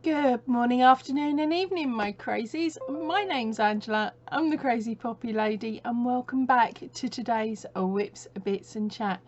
Good morning, afternoon and evening, my crazies. My name's Angela, I'm the Crazy Poppy Lady, and welcome back to today's Whips, Bits and Chat.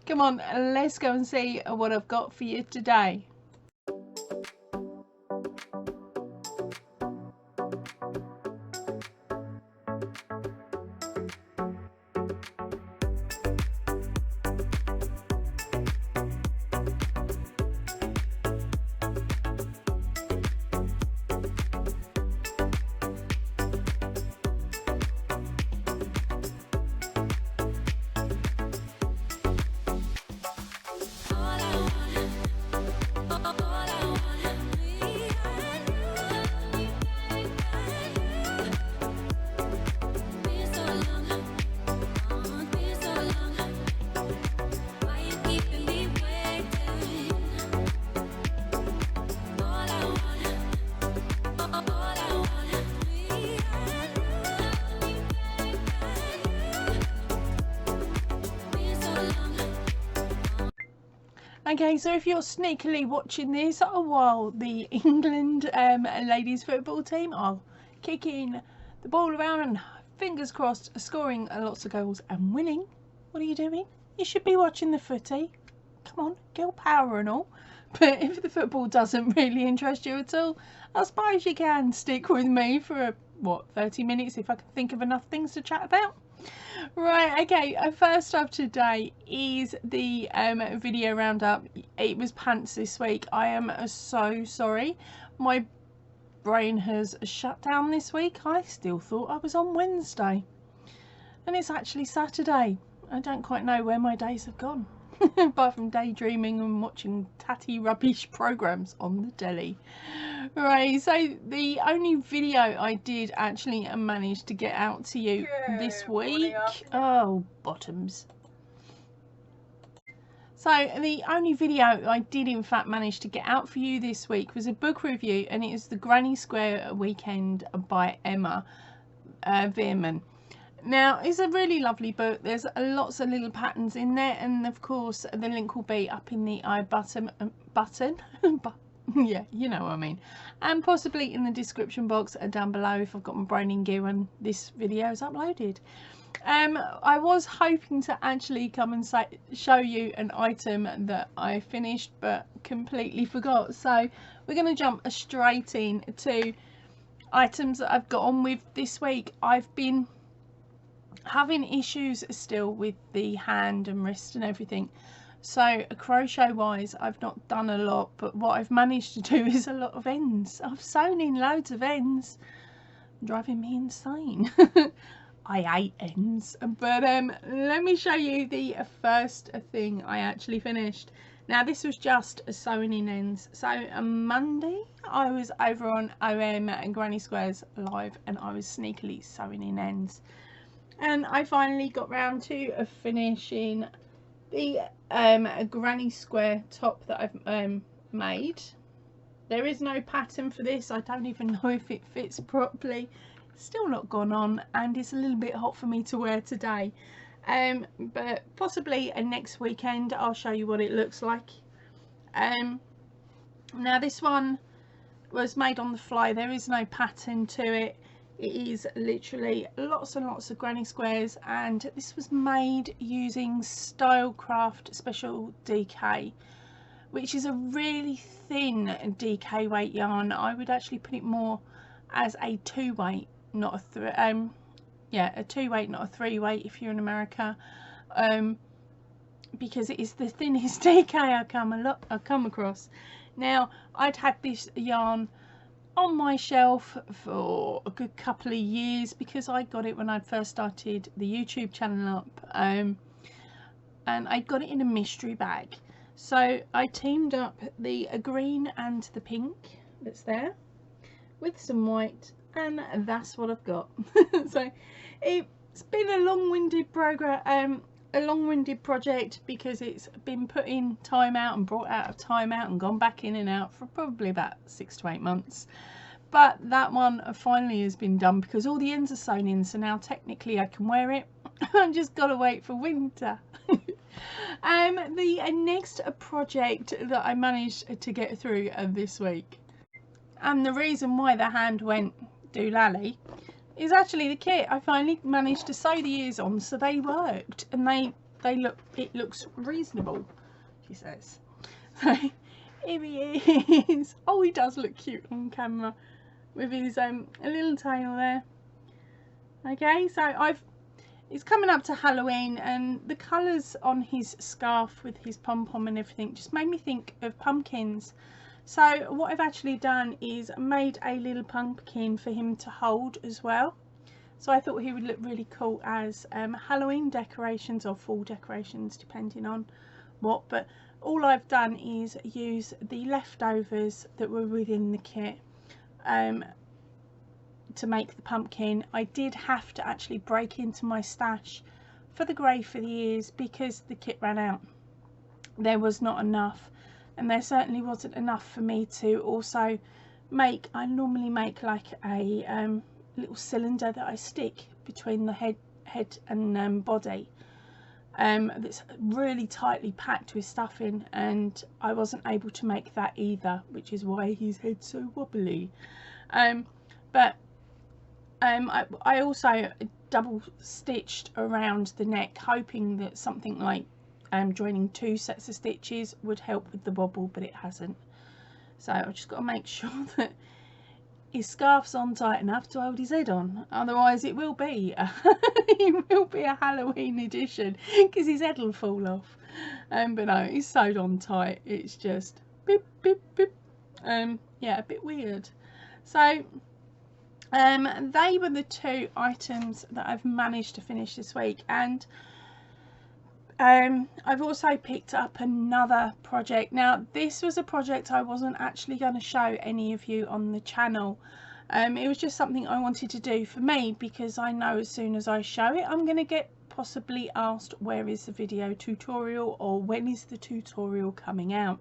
Come on, let's go and see what I've got for you today. Okay, so if you're sneakily watching this while the England ladies football team are kicking the ball around and fingers crossed scoring lots of goals and winning, what are you doing? You should be watching the footy. Come on, girl power and all. But if the football doesn't really interest you at all, I suppose you can stick with me for 30 minutes if I can think of enough things to chat about. Right, okay, first up today is the video roundup. It was pants this week. I am so sorry. My brain has shut down this week. I still thought I was on Wednesday. And it's actually Saturday. I don't quite know where my days have gone. Apart from daydreaming and watching tatty rubbish programs on the telly. Right, so the only video I did actually manage to get out to you this week, bottoms. So the only video I did in fact manage to get out for you this week was a book review, and it is The Granny Square Weekend by Emma Veerman. Now, it's a really lovely book. There's lots of little patterns in there, and of course the link will be up in the I button yeah, you know what I mean, and possibly in the description box down below if I've got my brain in gear when this video is uploaded. I was hoping to actually come and show you an item that I finished but completely forgot, so we're going to jump straight in to items that I've got on with this week. I've been having issues still with the hand and wrist and everything, so crochet wise I've not done a lot, but what I've managed to do is a lot of ends. I've sewn in loads of ends, driving me insane. I hate ends, but let me show you the first thing I actually finished. Now, this was just sewing in ends. So on Monday I was over on OM and Granny Squares live, and I was sneakily sewing in ends. And I finally got round to finishing the Granny Square top that I've made. There is no pattern for this. I don't even know if it fits properly. It's still not gone on, and it's a little bit hot for me to wear today. But possibly next weekend I'll show you what it looks like. Now, this one was made on the fly. There is no pattern to it. It is literally lots and lots of granny squares, and this was made using Stylecraft Special DK, which is a really thin DK weight yarn. I would actually put it more as a 2 weight, not a 3. A 2 weight, not a 3 weight if you're in America, because it is the thinnest DK I come across. Now, I'd had this yarn on my shelf for a good couple of years because I got it when I first started the YouTube channel up, and I got it in a mystery bag. So I teamed up the green and the pink that's there with some white, and that's what I've got. So it's been a long-winded project because it's been put in time out and brought out of time out and gone back in and out for probably about 6 to 8 months. But that one finally has been done because all the ends are sewn in, so now technically I can wear it. I've just got to wait for winter. The next project that I managed to get through this week And the reason why the hand went doolally is actually the kit. I finally managed to sew the ears on, so they worked, and it looks reasonable, she says. So here he is. Oh, he does look cute on camera with his a little tail there. Okay, so it's coming up to Halloween, and the colours on his scarf with his pom-pom and everything just made me think of pumpkins. So what I've actually done is made a little pumpkin for him to hold as well. So I thought he would look really cool as Halloween decorations or fall decorations, depending on what. But all I've done is use the leftovers that were within the kit to make the pumpkin. I did have to actually break into my stash for the grey for the ears because the kit ran out. There was not enough, and there certainly wasn't enough for me to also make. I normally make like a little cylinder that I stick between the head and body that's really tightly packed with stuffing, and I wasn't able to make that either, which is why his head's so wobbly. But I also double stitched around the neck, hoping that something like joining 2 sets of stitches would help with the wobble, but it hasn't. So I've just got to make sure that his scarf's on tight enough to hold his head on, otherwise it will be a Halloween edition, because his head will fall off. But no, he's sewed on tight. It's just beep beep beep. Yeah, a bit weird. So they were the 2 items that I've managed to finish this week, and I've also picked up another project. Now this was a project I wasn't actually going to show any of you on the channel. It was just something I wanted to do for me, because I know as soon as I show it I'm going to get possibly asked, where is the video tutorial, or when is the tutorial coming out.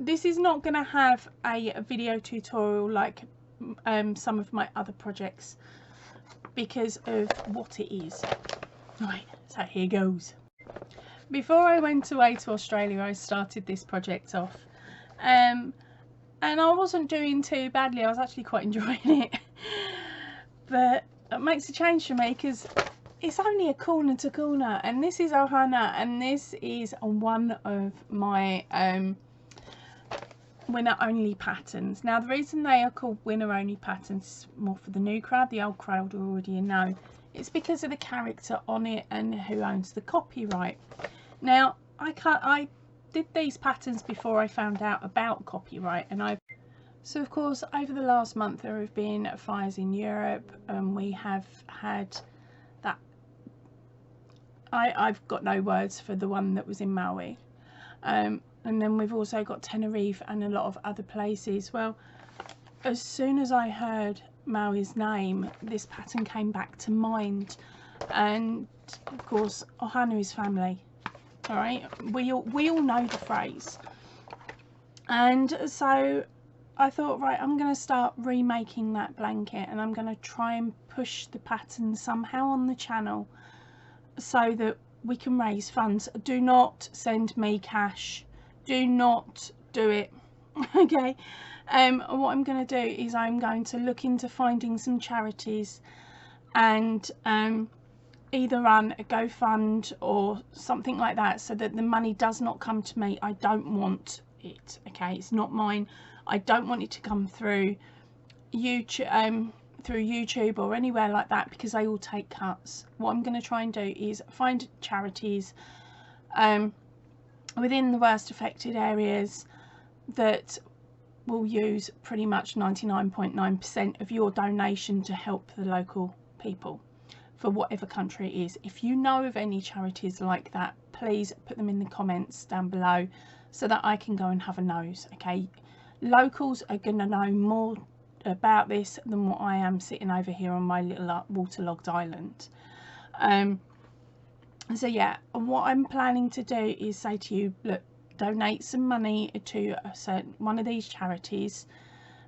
This is not going to have a video tutorial like some of my other projects because of what it is. Right, so here goes. Before I went away to Australia, I started this project off, and I wasn't doing too badly. I was actually quite enjoying it, but it makes a change for me because it's only a corner to corner, and this is Ohana, and this is one of my winner only patterns. Now the reason they are called winner only patterns is more for the new crowd. The old crowd already know. It's because of the character on it and who owns the copyright. Now I did these patterns before I found out about copyright, and so of course over the last month there have been fires in Europe, and we have had that. I've got no words for the one that was in Maui, and then we've also got Tenerife and a lot of other places. Well, as soon as I heard Maui's name, this pattern came back to mind, and of course Ohana is family. All right, we all know the phrase, and so I thought, right, I'm going to start remaking that blanket, and I'm going to try and push the pattern somehow on the channel so that we can raise funds. Do not send me cash, do not do it. Okay. What I'm going to do is I'm going to look into finding some charities and either run a GoFund or something like that, so that the money does not come to me. I don't want it. Okay, it's not mine. I don't want it to come through YouTube or anywhere like that, because they all take cuts. What I'm going to try and do is find charities within the worst affected areas that will use pretty much 99.9% of your donation to help the local people for whatever country it is. If you know of any charities like that, please put them in the comments down below so that I can go and have a nose. Okay, locals are going to know more about this than what I am sitting over here on my little waterlogged island. So yeah, what I'm planning to do is say to you, look, donate some money to a certain one of these charities,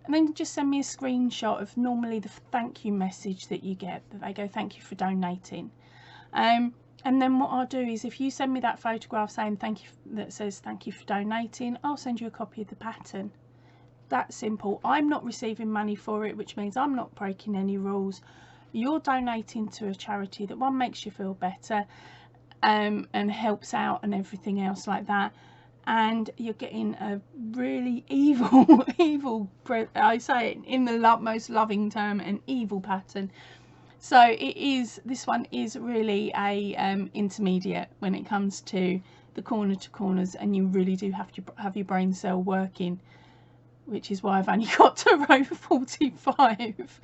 and then just send me a screenshot of normally the thank you message that you get, that they go, thank you for donating. And then what I'll do is, if you send me that photograph saying thank you, that says thank you for donating, I'll send you a copy of the pattern. that simple. I'm not receiving money for it, which means I'm not breaking any rules. You're donating to a charity that, one, makes you feel better and helps out and everything else like that, and you're getting a really evil I say it in the most loving term, an evil pattern. So it is, this one is really a intermediate when it comes to the corner to corners, and you really do have to have your brain cell working, which is why I've only got to row 45.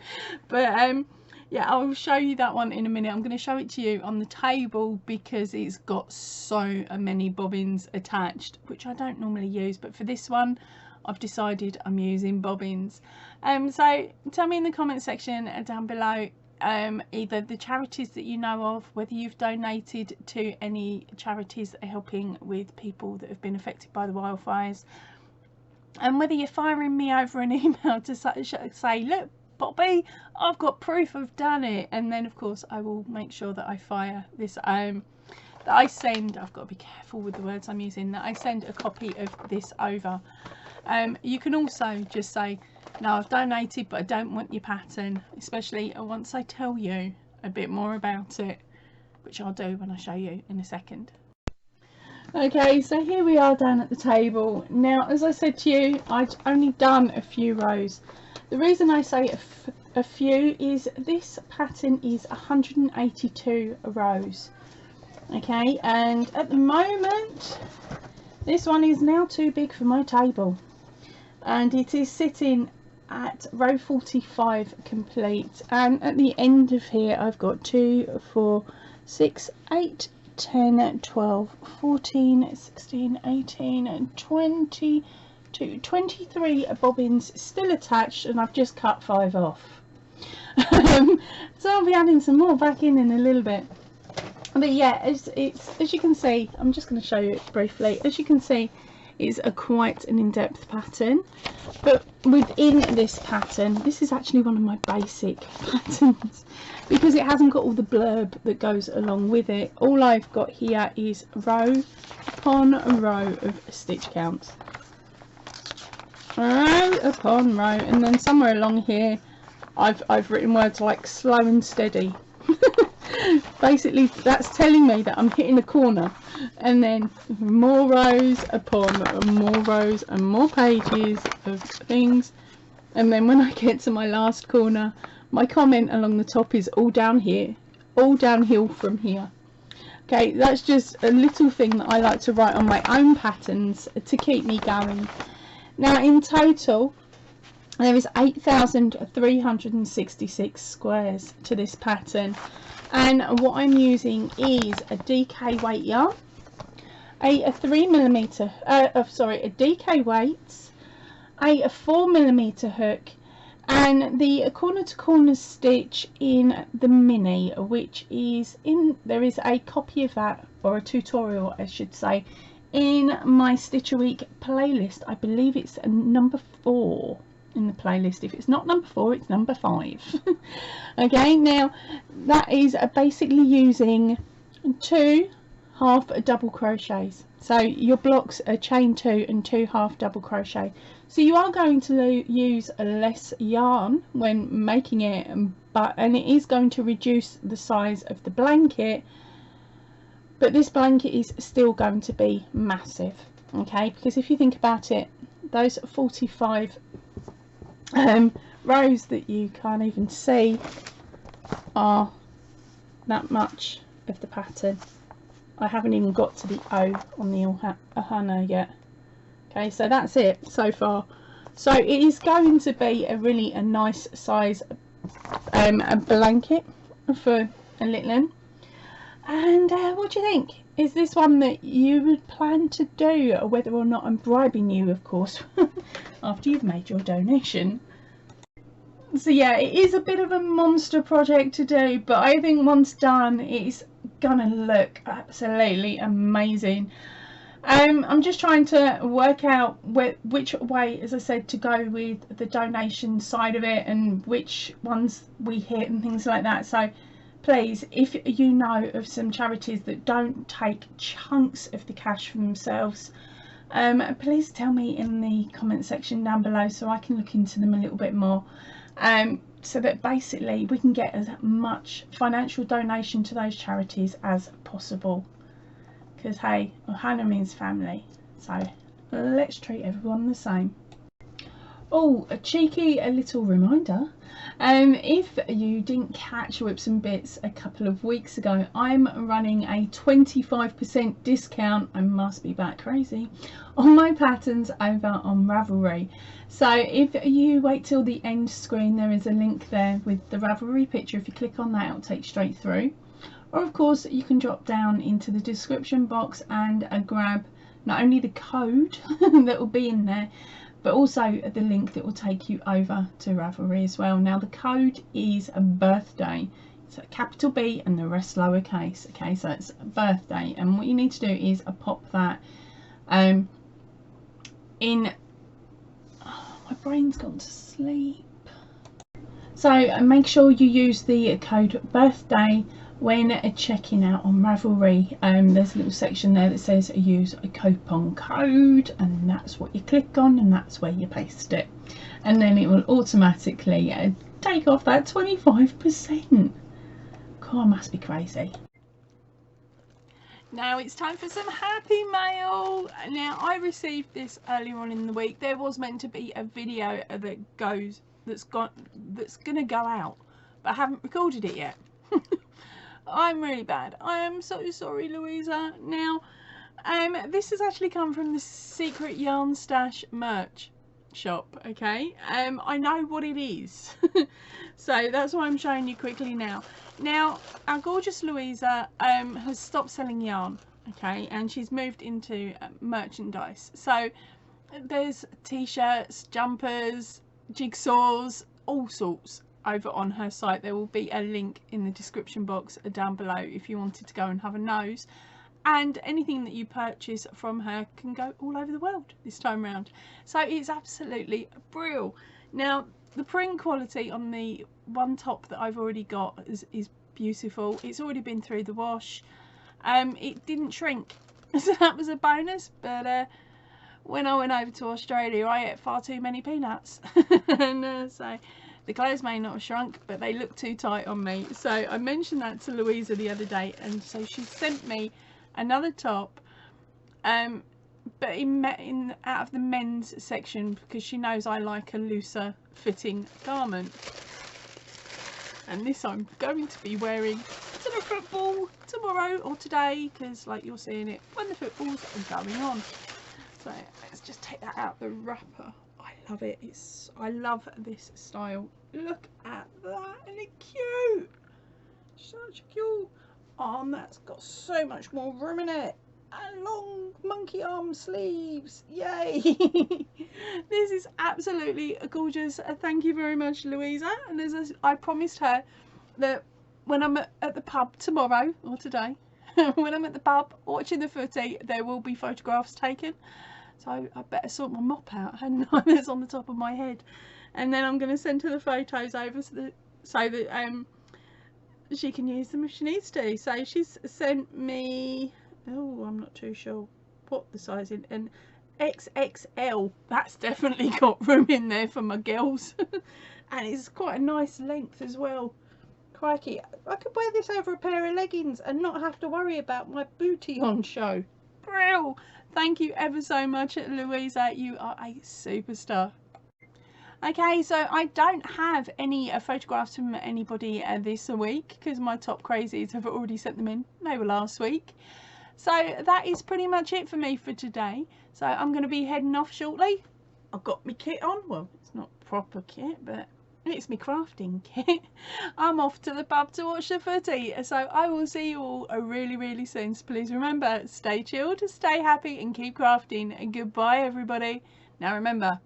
But yeah, I'll show you that one in a minute. I'm going to show it to you on the table because it's got so many bobbins attached, which I don't normally use, but for this one I've decided I'm using bobbins. So tell me in the comment section down below either the charities that you know of, whether you've donated to any charities that are helping with people that have been affected by the wildfires, and whether you're firing me over an email to say, look Bobby, I've got proof I've done it, and then of course I will make sure that I fire this that I send, I've got to be careful with the words I'm using, that I send a copy of this over. You can also just say, no, I've donated but I don't want your pattern, especially once I tell you a bit more about it, which I'll do when I show you in a second. Okay, so here we are down at the table. Now, as I said to you, I'd only done a few rows. The reason I say a few is this pattern is 182 rows. Okay, and at the moment this one is now too big for my table, and it is sitting at row 45 complete, and at the end of here I've got 2, 4, 6, 8, 10, 12, 14, 16, 18 and 20 to 23 bobbins still attached, and I've just cut 5 off. So I'll be adding some more back in a little bit. But yeah, as you can see, I'm just going to show you it briefly. As you can see, it's quite an in-depth pattern, but within this pattern, this is actually one of my basic patterns because it hasn't got all the blurb that goes along with it. All I've got here is row upon row of stitch counts, row upon row, and then somewhere along here I've written words like slow and steady. Basically that's telling me that I'm hitting a corner, and then more rows upon more rows and more pages of things, and then when I get to my last corner, my comment along the top is all down here, all downhill from here. Okay, that's just a little thing that I like to write on my own patterns to keep me going. Now in total there is 8,366 squares to this pattern, and what I'm using is a DK weight yarn, a DK weights, a 4mm hook, and the corner to corner stitch in the mini, which is in, there is a copy of that, or a tutorial I should say, in my Stitch a Week playlist. I believe it's number 4 in the playlist. If it's not number 4, it's number 5. Okay, now that is basically using 2 half double crochets. So your blocks are chain 2 and 2 half double crochet. So you are going to use less yarn when making it, and it is going to reduce the size of the blanket, but this blanket is still going to be massive. Okay, because if you think about it, those 45 rows that you can't even see are that much of the pattern. I haven't even got to the O on the Ohana yet. Okay, so that's it so far. So it is going to be a really nice size a blanket for a little one. And what do you think? Is this one that you would plan to do, or whether or not I'm bribing you, of course, after you've made your donation? So yeah, it is a bit of a monster project to do, but I think once done it's gonna look absolutely amazing. I'm just trying to work out which way, as I said, to go with the donation side of it, and which ones we hit and things like that. So please, if you know of some charities that don't take chunks of the cash for themselves, Please tell me in the comment section down below so I can look into them a little bit more, so that basically we can get as much financial donation to those charities as possible, because hey, Ohana means family, so let's treat everyone the same. Oh, a little reminder, if you didn't catch Whips and Bits a couple of weeks ago, I'm running a 25% discount, I must be bat crazy, on my patterns over on Ravelry. So if you wait till the end screen, there is a link there with the Ravelry picture. If you click on that, it'll take you straight through. Or of course you can drop down into the description box and grab not only the code that will be in there, but also the link that will take you over to Ravelry as well. Now the code is a birthday, it's a capital B and the rest lowercase. Okay, so it's a birthday, and what you need to do is pop that in. Oh, my brain's gone to sleep. So make sure you use the code birthday when checking out on Ravelry. There's a little section there that says use a coupon code, and that's what you click on, and that's where you paste it, and then it will automatically take off that 25%. God, I must be crazy. Now it's time for some happy mail. Now I received this earlier on in the week. There was meant to be a video that's gonna go out, but I haven't recorded it yet. I'm really bad. I am so sorry, Louisa. Now, this has actually come from the Secret Yarn Stash merch shop, okay? I know what it is. So that's why I'm showing you quickly now. Now, our gorgeous Louisa has stopped selling yarn, okay? And she's moved into merchandise. So there's t-shirts, jumpers, jigsaws, all sorts over on her site. There will be a link in the description box down below if you wanted to go and have a nose, and anything that you purchase from her can go all over the world this time round. So it's absolutely brilliant. Now the print quality on the one top that I've already got is beautiful. It's already been through the wash. It didn't shrink, so that was a bonus. But when I went over to Australia, I ate far too many peanuts and so the clothes may not have shrunk, but they look too tight on me. So I mentioned that to Louisa the other day, and so she sent me another top, but out of the men's section, because she knows I like a looser fitting garment. And this I'm going to be wearing to the football tomorrow or today, because like you're seeing it when the footballs are going on. So let's just take that out the wrapper. I love it. I love this style. Look at that, isn't it cute? Such a cute arm. That's got so much more room in it, and long monkey arm sleeves. Yay! This is absolutely gorgeous. Thank you very much, Louisa. And as I promised her that when I'm at the pub tomorrow or today, when I'm at the pub watching the footy, there will be photographs taken. So I better sort my mop out, hadn't I? That's on the top of my head. And then I'm going to send her the photos over so that she can use them if she needs to. So she's sent me, oh, I'm not too sure what the size is, an XXL. That's definitely got room in there for my girls. And it's quite a nice length as well. Crikey, I could wear this over a pair of leggings and not have to worry about my booty on show. Brill! Thank you ever so much, Louisa. You are a superstar. Okay, so I don't have any photographs from anybody this week, because my top crazies have already sent them in. They were last week. So that is pretty much it for me for today. So I'm going to be heading off shortly. I've got my kit on. Well, it's not proper kit, but it's my crafting kit. I'm off to the pub to watch the footy. So I will see you all really soon. So please remember, stay chilled, stay happy and keep crafting. And goodbye everybody. Now remember,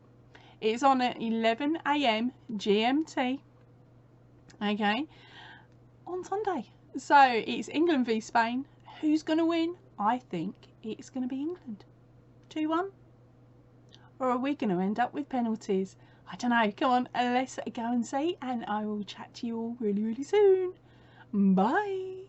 it's on at 11 AM GMT, okay, on Sunday. So it's England v Spain. Who's going to win? I think it's going to be England. 2-1? Or are we going to end up with penalties? I don't know. Come on, let's go and see, and I will chat to you all really soon. Bye.